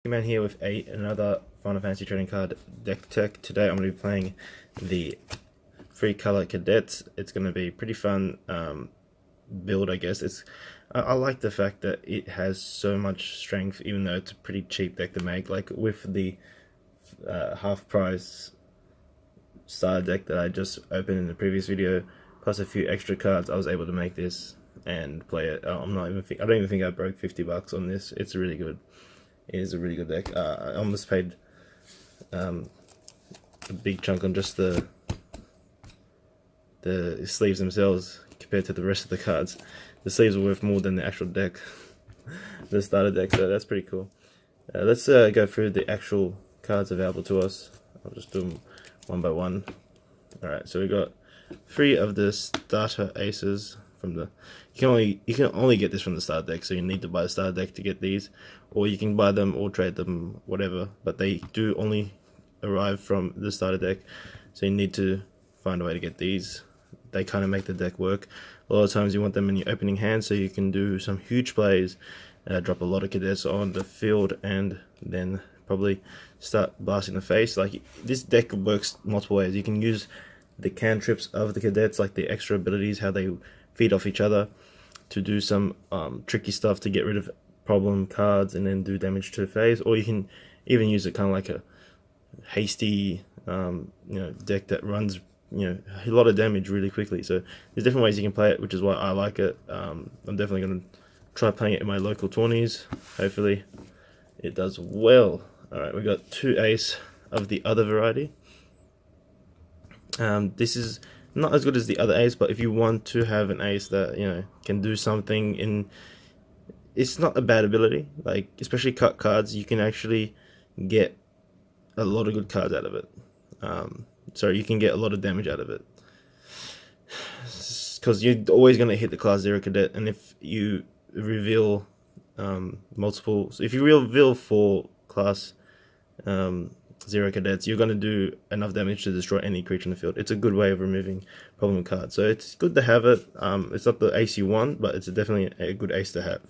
Man here with another Final Fantasy trading card deck tech. Today I'm going to be playing the free color Cadets. It's going to be pretty fun build, I guess. I like the fact that it has so much strength, even though it's a pretty cheap deck to make. Like with the half price starter deck that I just opened in the previous video, plus a few extra cards, I was able to make this and play it. I don't even think I broke $50 on this. It's really good. It is a really good deck. I almost paid a big chunk on just the sleeves themselves compared to the rest of the cards. The sleeves are worth more than the actual deck, the starter deck, so that's pretty cool. Let's go through the actual cards available to us. I'll just do them one by one. Alright, so we got 3 of the starter aces from the... You can only get this from the starter deck, so you need to buy the starter deck to get these, or you can buy them or trade them, whatever, but they do only arrive from the starter deck, so you need to find a way to get these. They kind of make the deck work. A lot of times you want them in your opening hand so you can do some huge plays, drop a lot of cadets on the field, and then probably start blasting the face. Like, this deck works multiple ways. You can use the cantrips of the cadets, like the extra abilities, how they feed off each other, to do some tricky stuff to get rid of problem cards and then do damage to the face. Or you can even use it kind of like a hasty deck that runs a lot of damage really quickly. So there's different ways you can play it, which is why I like it. I'm definitely going to try playing it in my local tourneys. Hopefully it does well. Alright, we got 2 ace of the other variety. This is not as good as the other ace, but if you want to have an ace that can do something it's not a bad ability. Like, especially cut cards, you can actually get a lot of good cards out of it. So you can get a lot of damage out of it, because you're always going to hit the class 0 cadet, and if you reveal if you reveal 4 class 0 cadets, you're going to do enough damage to destroy any creature in the field. It's a good way of removing problem cards, so it's good to have it. It's not the ace you want, but it's definitely a good ace to have.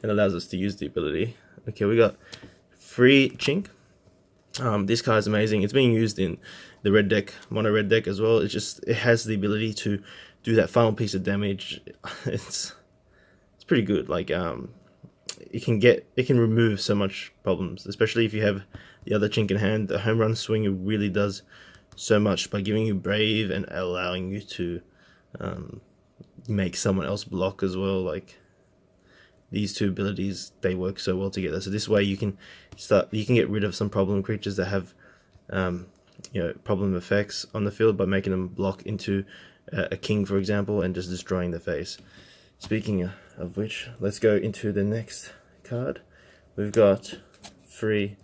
It allows us to use the ability. Okay, we got free Chink. This card is amazing. It's being used in the red deck, mono red deck as well. It has the ability to do that final piece of damage. It's pretty good. Like, it can remove so much problems, especially if you have the other Chink in hand. The home run swing, it really does so much by giving you brave and allowing you to make someone else block as well. Like, these two abilities, they work so well together. So this way you can get rid of some problem creatures that have problem effects on the field by making them block into a king, for example, and just destroying the face. Speaking of which, let's go into the next card. We've got free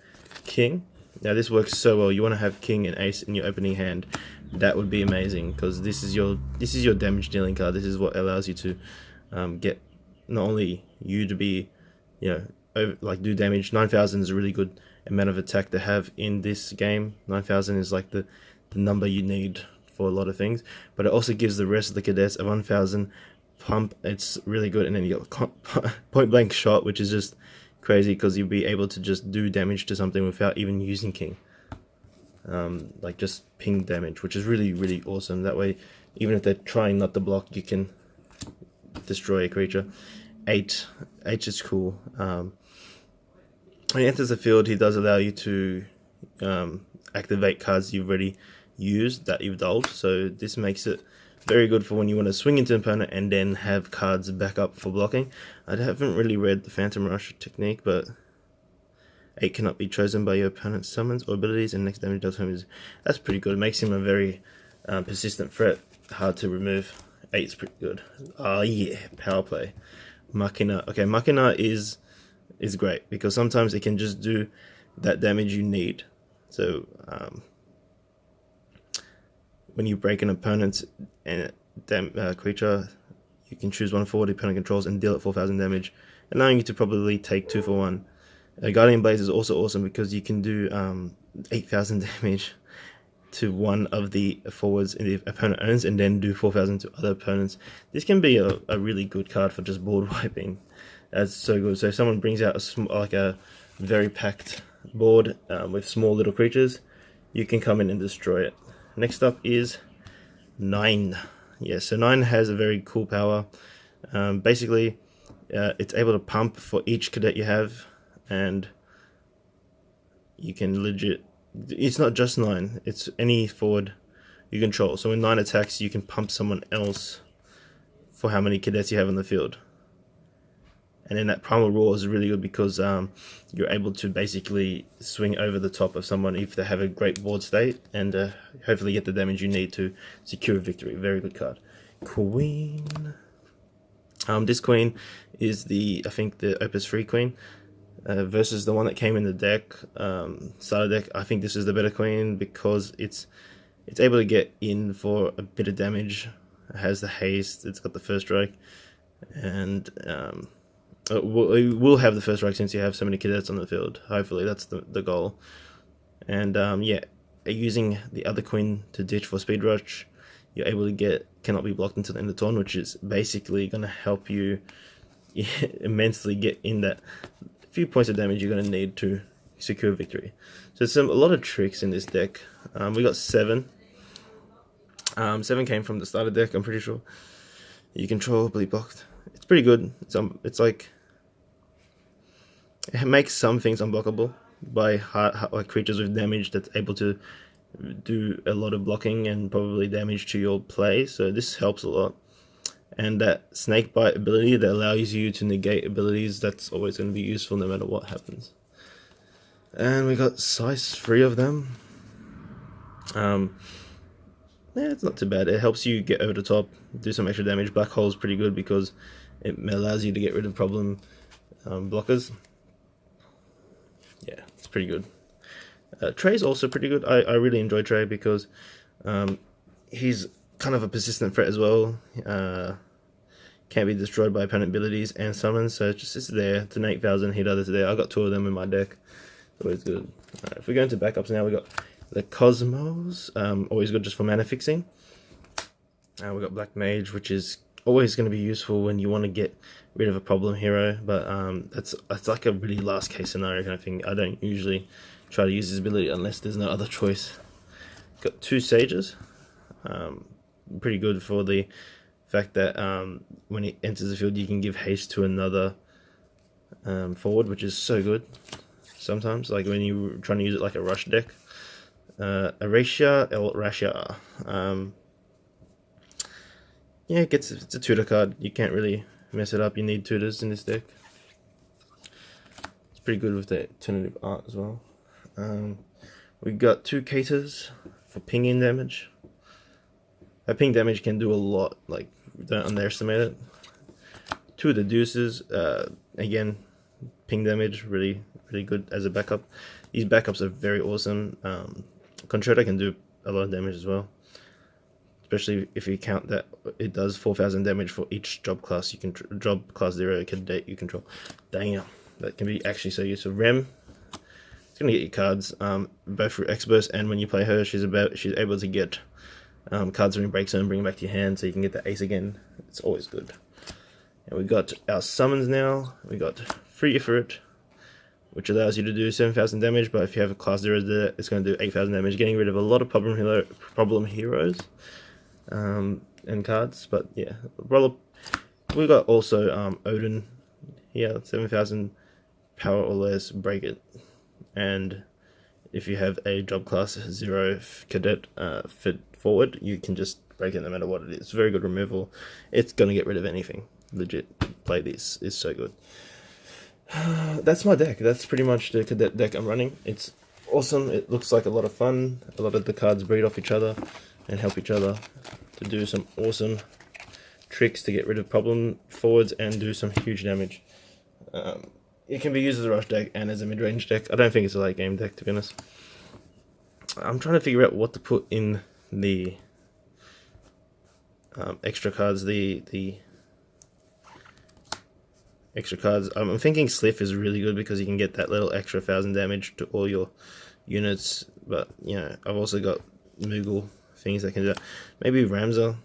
king. Now this works so well. You want to have king and ace in your opening hand. That would be amazing, because this is your damage dealing card. This is what allows you to get not only you to be do damage. 9,000 is a really good amount of attack to have in this game. 9,000 is like the number you need for a lot of things, but it also gives the rest of the cadets a 1,000 pump. It's really good. And then you got point blank shot, which is just crazy, because you'll be able to just do damage to something without even using king. Like just ping damage, which is really, really awesome. That way, even if they're trying not to block, you can destroy a creature. 8 is cool. When he enters the field, he does allow you to activate cards you've already used that you've dulled, so this makes it very good for when you want to swing into an opponent and then have cards back up for blocking. I haven't really read the Phantom Rush technique, but 8 cannot be chosen by your opponent's summons or abilities, and next damage does him. That's pretty good. It makes him a very persistent threat, hard to remove. 8's pretty good. Oh yeah, power play. Machina. Okay, Machina is great, because sometimes it can just do that damage you need. So when you break an opponent's creature, you can choose 1 for the opponent controls and deal it 4,000 damage, allowing you to probably take 2 for 1. Guardian Blaze is also awesome, because you can do 8,000 damage to one of the forwards the opponent owns, and then do 4,000 to other opponents. This can be a really good card for just board wiping. That's so good. So if someone brings out like a very packed board with small little creatures, you can come in and destroy it. Next up is 9. Yeah, so 9 has a very cool power. Basically, it's able to pump for each cadet you have, and you can legit. It's not just 9; it's any forward you control. So when 9 attacks, you can pump someone else for how many cadets you have in the field. And then that primal roar is really good because you're able to basically swing over the top of someone if they have a great board state, and hopefully get the damage you need to secure a victory. Very good card. Queen. This queen is I think the Opus 3 queen versus the one that came in the deck, starter deck. I think this is the better queen because it's able to get in for a bit of damage. It has the haste. It's got the first strike, and we'll have the first strike since you have so many cadets on the field. Hopefully that's the goal. And yeah, using the other queen to ditch for speed rush, you're able to cannot be blocked until the end of the turn, which is basically going to help you immensely get in that few points of damage you're going to need to secure victory. So a lot of tricks in this deck. We got 7. 7 came from the starter deck, I'm pretty sure. You control bleed blocked. It's pretty good. It's like, it makes some things unblockable by like creatures with damage that's able to do a lot of blocking and probably damage to your play. So this helps a lot. And that snake bite ability that allows you to negate abilities, that's always going to be useful no matter what happens. And we got size 3 of them. Yeah, it's not too bad. It helps you get over the top, do some extra damage. Black hole is pretty good because it allows you to get rid of problem blockers. Yeah, it's pretty good. Trey's also pretty good. I really enjoy Trey because he's kind of a persistent threat as well. Can't be destroyed by opponent abilities and summons, so it's there. It's an 8,000 hit that's there. I got 2 of them in my deck. Always good. Alright, if we go into backups now, we got the Cosmos, always good just for mana fixing. We got Black Mage, which is always going to be useful when you want to get rid of a problem hero, but that's like a really last case scenario kind of thing. I don't usually try to use this ability unless there's no other choice. Got 2 Sages, pretty good for the fact that when it enters the field you can give haste to another forward, which is so good sometimes, like when you're trying to use it like a rush deck. Erasure El Rasha. Yeah, it's a tutor card. You can't really mess it up. You need tutors in this deck. It's pretty good with the alternative art as well. We got 2 Caters for pinging damage. That ping damage can do a lot. Like, don't underestimate it. 2 of the Deuces. Again, ping damage really good as a backup. These backups are very awesome. Concerta can do a lot of damage as well, especially if you count that it does 4,000 damage for each job class you can job class 0 cadet you control. Damn, that can be actually so useful. Rem, it's gonna get you cards both through X-Burst, and when you play her, she's able to get cards from break zone and bring them back to your hand, so you can get the ace again. It's always good. And we got our summons now. We got Free Ifrit, which allows you to do 7,000 damage, but if you have a class 0 there, it's going to do 8,000 damage, getting rid of a lot of problem heroes and cards. But yeah, we got also Odin here, 7,000 power or less, break it. And if you have a job class 0 cadet fit forward, you can just break it no matter what it is. Very good removal. It's going to get rid of anything. Legit, play this is so good. That's my deck. That's pretty much the cadet deck I'm running. It's awesome. It looks like a lot of fun. A lot of the cards breed off each other and help each other to do some awesome tricks to get rid of problem forwards and do some huge damage. It can be used as a rush deck and as a mid-range deck. I don't think it's a late game deck, to be honest. I'm trying to figure out what to put in the extra cards. The extra cards. I'm thinking Sliff is really good because you can get that little extra 1,000 damage to all your units. But you know, I've also got Moogle things that can do that. Maybe Ramza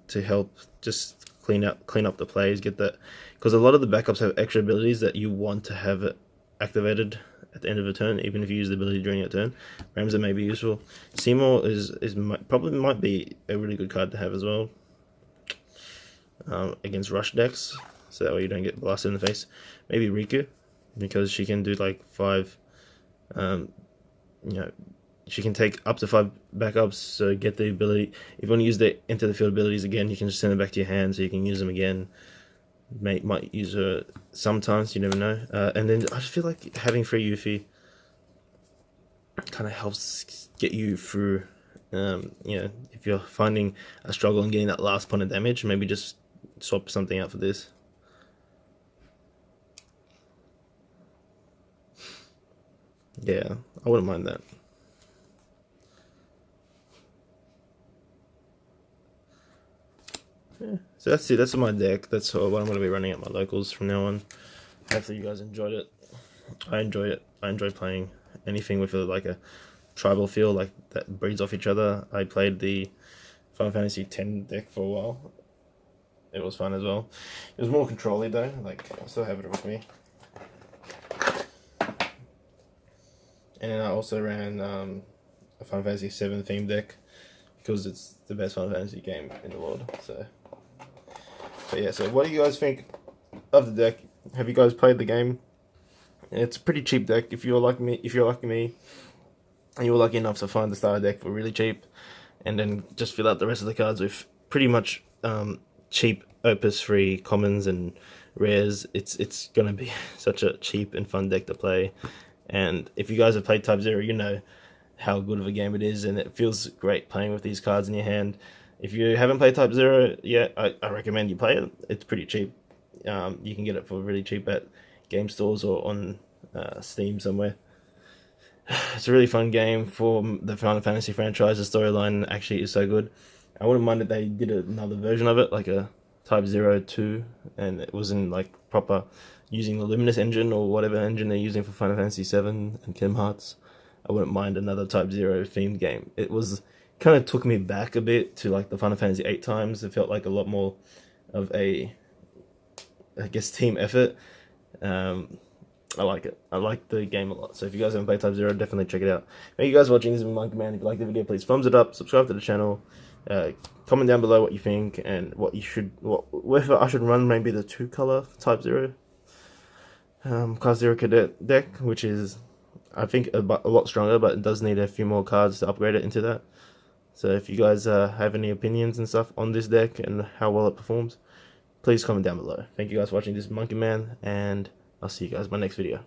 to help just clean up the plays, get that, because a lot of the backups have extra abilities that you want to have it activated at the end of a turn, even if you use the ability during your turn. Ramza may be useful. Seymour probably might be a really good card to have as well, against rush decks, so that way you don't get blasted in the face. Maybe Riku, because she can do like 5, she can take up to 5 backups, so get the ability. If you want to use the enter the field abilities again, you can just send them back to your hand, so you can use them again. Might use her sometimes, you never know. And then I just feel like having free Yuffie kind of helps get you through. If you're finding a struggle in getting that last point of damage, maybe just swap something out for this. Yeah, I wouldn't mind that. Yeah, so that's it. That's my deck. That's what I'm going to be running at my locals from now on. Hopefully you guys enjoyed it. I enjoy it. I enjoy playing anything with a tribal feel, like that breeds off each other. I played the Final Fantasy X deck for a while. It was fun as well. It was more control-y though. Like, I still have it with me. And I also ran a Final Fantasy VII theme deck, because it's the best Final Fantasy game in the world. So yeah. So what do you guys think of the deck? Have you guys played the game? It's a pretty cheap deck. If you're like me, and you were lucky enough to find the starter deck for really cheap, and then just fill out the rest of the cards with pretty much cheap opus free commons and rares, it's gonna be such a cheap and fun deck to play. And if you guys have played Type 0, you know how good of a game it is, and it feels great playing with these cards in your hand. If you haven't played Type 0 yet, I recommend you play it. It's pretty cheap. You can get it for really cheap at game stores or on Steam somewhere. It's a really fun game for the Final Fantasy franchise. The storyline actually is so good. I wouldn't mind if they did another version of it, like a Type 0 2, and it wasn't like proper using the Luminous engine or whatever engine they're using for Final Fantasy 7 and Kingdom Hearts. I wouldn't mind another Type 0 themed game. It was kind of took me back a bit to like the Final Fantasy 8 times. It felt like a lot more of a, I guess, team effort. I like it. I like the game a lot. So if you guys haven't played Type 0, definitely check it out. Thank you guys for watching. This is Monkey Man. If you like the video, please thumbs it up, subscribe to the channel, comment down below what you think and whether I should run maybe the 2-color Type 0 Class 0 Cadet deck, which is, I think, a lot stronger, but it does need a few more cards to upgrade it into that. So if you guys have any opinions and stuff on this deck and how well it performs, please comment down below. Thank you guys for watching. This is Monkey Man, and I'll see you guys in my next video.